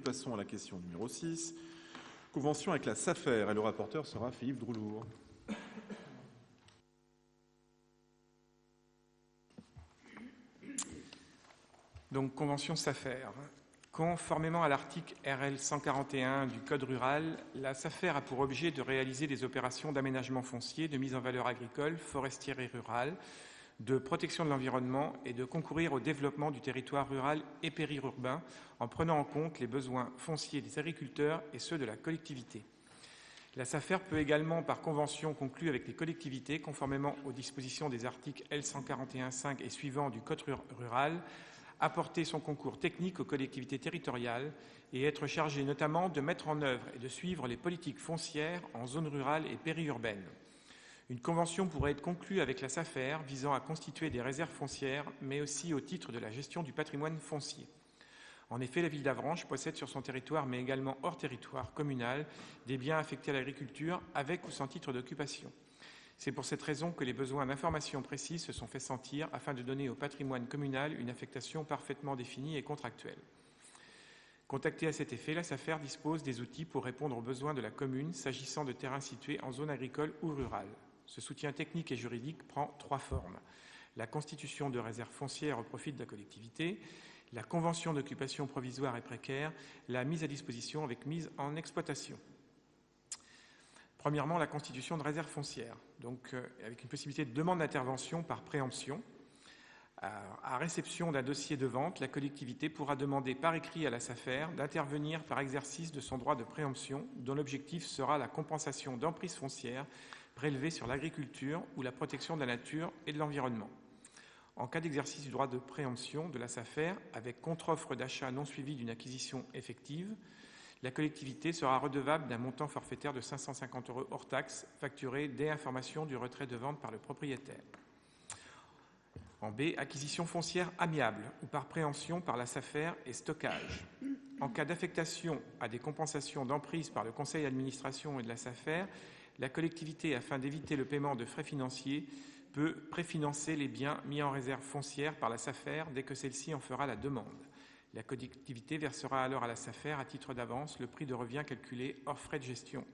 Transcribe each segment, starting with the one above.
passons à la question numéro 6. Convention avec la SAFER, et le rapporteur sera Philippe Droulour. Donc, convention SAFER. Conformément à l'article RL 141 du Code rural, la SAFER a pour objet de réaliser des opérations d'aménagement foncier, de mise en valeur agricole, forestière et rurale, de protection de l'environnement et de concourir au développement du territoire rural et périurbain en prenant en compte les besoins fonciers des agriculteurs et ceux de la collectivité. La SAFER peut également, par convention conclue avec les collectivités, conformément aux dispositions des articles L141.5 et suivants du Code rural, apporter son concours technique aux collectivités territoriales et être chargée notamment de mettre en œuvre et de suivre les politiques foncières en zone rurale et périurbaine. Une convention pourrait être conclue avec la SAFER visant à constituer des réserves foncières, mais aussi au titre de la gestion du patrimoine foncier. En effet, la ville d'Avranches possède sur son territoire, mais également hors territoire communal, des biens affectés à l'agriculture avec ou sans titre d'occupation. C'est pour cette raison que les besoins d'informations précises se sont fait sentir afin de donner au patrimoine communal une affectation parfaitement définie et contractuelle. Contactée à cet effet, la SAFER dispose des outils pour répondre aux besoins de la commune s'agissant de terrains situés en zone agricole ou rurale. Ce soutien technique et juridique prend 3 formes. La constitution de réserves foncières au profit de la collectivité, la convention d'occupation provisoire et précaire, la mise à disposition avec mise en exploitation. Premièrement, la constitution de réserves foncières, donc avec une possibilité de demande d'intervention par préemption. À réception d'un dossier de vente, la collectivité pourra demander par écrit à la SAFER d'intervenir par exercice de son droit de préemption, dont l'objectif sera la compensation d'emprises foncières prélevées sur l'agriculture ou la protection de la nature et de l'environnement. En cas d'exercice du droit de préemption de la SAFER, avec contre-offre d'achat non suivie d'une acquisition effective, la collectivité sera redevable d'un montant forfaitaire de 550 € hors taxe, facturé dès information du retrait de vente par le propriétaire. En B, acquisition foncière amiable ou par préemption par la SAFER et stockage. En cas d'affectation à des compensations d'emprise par le conseil d'administration et de la SAFER, la collectivité, afin d'éviter le paiement de frais financiers, peut préfinancer les biens mis en réserve foncière par la SAFER dès que celle-ci en fera la demande. La collectivité versera alors à la SAFER à titre d'avance le prix de revient calculé hors frais de gestion,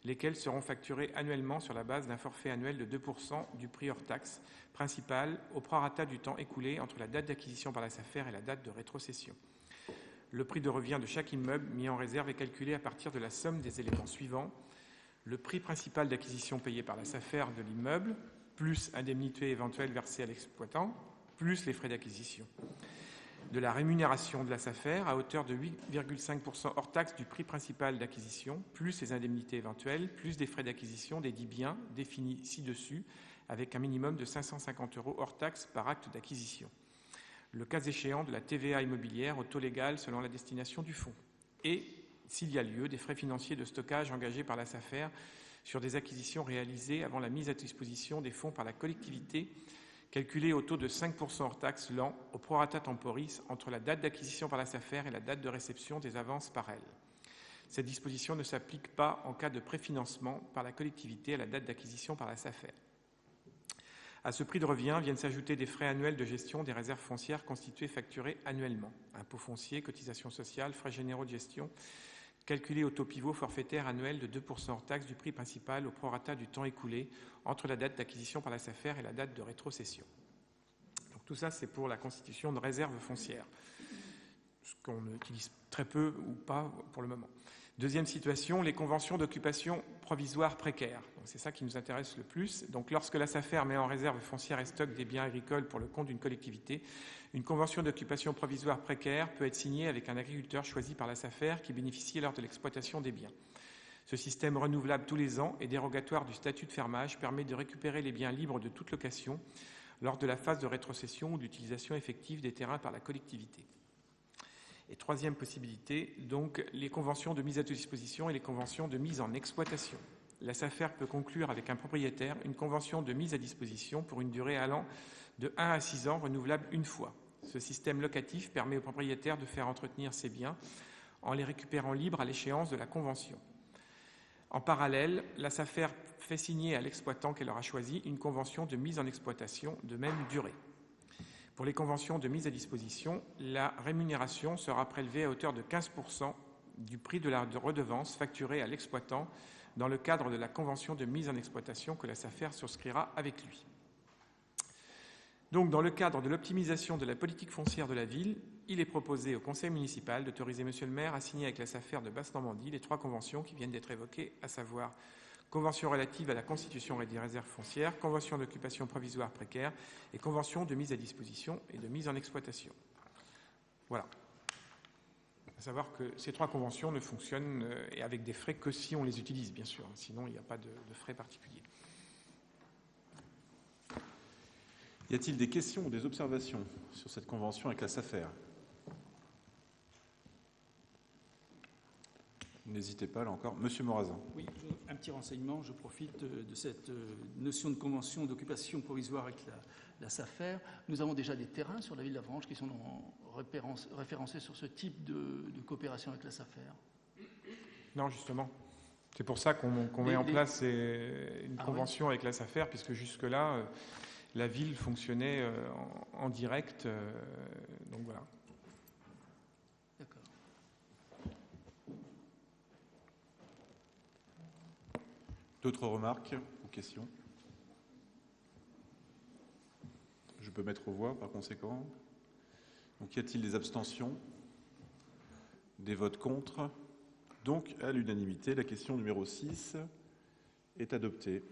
lesquels seront facturés annuellement sur la base d'un forfait annuel de 2% du prix hors taxe principal au prorata du temps écoulé entre la date d'acquisition par la SAFER et la date de rétrocession. Le prix de revient de chaque immeuble mis en réserve est calculé à partir de la somme des éléments suivants: le prix principal d'acquisition payé par la SAFER de l'immeuble, plus indemnité éventuelle versée à l'exploitant, plus les frais d'acquisition. De la rémunération de la SAFER à hauteur de 8,5% hors taxe du prix principal d'acquisition, plus les indemnités éventuelles, plus des frais d'acquisition des dits biens définis ci-dessus, avec un minimum de 550 € hors taxe par acte d'acquisition. Le cas échéant de la TVA immobilière au taux légal selon la destination du fonds. Et, s'il y a lieu, des frais financiers de stockage engagés par la SAFER sur des acquisitions réalisées avant la mise à disposition des fonds par la collectivité, calculé au taux de 5% hors taxe l'an, au prorata temporis, entre la date d'acquisition par la SAFER et la date de réception des avances par elle. Cette disposition ne s'applique pas en cas de préfinancement par la collectivité à la date d'acquisition par la SAFER. À ce prix de revient viennent s'ajouter des frais annuels de gestion des réserves foncières constituées facturées annuellement. Impôts fonciers, cotisations sociales, frais généraux de gestion, calculé au taux pivot forfaitaire annuel de 2% hors taxe du prix principal au prorata du temps écoulé entre la date d'acquisition par la SAFER et la date de rétrocession. Donc tout ça, c'est pour la constitution de réserves foncières, ce qu'on utilise très peu ou pas pour le moment. Deuxième situation, les conventions d'occupation provisoire précaire. C'est ça qui nous intéresse le plus. Donc, lorsque la SAFER met en réserve foncière et stocke des biens agricoles pour le compte d'une collectivité, une convention d'occupation provisoire précaire peut être signée avec un agriculteur choisi par la SAFER qui bénéficie lors de l'exploitation des biens. Ce système renouvelable tous les ans et dérogatoire du statut de fermage permet de récupérer les biens libres de toute location lors de la phase de rétrocession ou d'utilisation effective des terrains par la collectivité. Et troisième possibilité, donc, les conventions de mise à disposition et les conventions de mise en exploitation. La SAFER peut conclure avec un propriétaire une convention de mise à disposition pour une durée allant de 1 à 6 ans, renouvelable une fois. Ce système locatif permet au propriétaire de faire entretenir ses biens en les récupérant libres à l'échéance de la convention. En parallèle, la SAFER fait signer à l'exploitant qu'elle aura choisi une convention de mise en exploitation de même durée. Pour les conventions de mise à disposition, la rémunération sera prélevée à hauteur de 15% du prix de la redevance facturée à l'exploitant dans le cadre de la convention de mise en exploitation que la SAFER souscrira avec lui. Donc, dans le cadre de l'optimisation de la politique foncière de la ville, il est proposé au conseil municipal d'autoriser Monsieur le maire à signer avec la SAFER de Basse-Normandie les 3 conventions qui viennent d'être évoquées, à savoir convention relative à la constitution des réserves foncières, convention d'occupation provisoire précaire et convention de mise à disposition et de mise en exploitation. Voilà. À savoir que ces 3 conventions ne fonctionnent et avec des frais que si on les utilise, bien sûr. Sinon, il n'y a pas de frais particuliers. Y a-t-il des questions ou des observations sur cette convention avec la SAFER? N'hésitez pas, là encore. Monsieur Morazan. Oui, un petit renseignement. Je profite de cette notion de convention d'occupation provisoire avec la SAFER. Nous avons déjà des terrains sur la ville d'Avranches qui sont référencés sur ce type de coopération avec la SAFER. Non, justement. C'est pour ça qu'on met en place une convention avec la SAFER, puisque jusque-là, la ville fonctionnait en direct. Donc voilà. D'accord. D'autres remarques ou questions? Je peux mettre aux voix par conséquent. Donc, y a-t-il des abstentions? Des votes contre? Donc, à l'unanimité, la question numéro 6 est adoptée.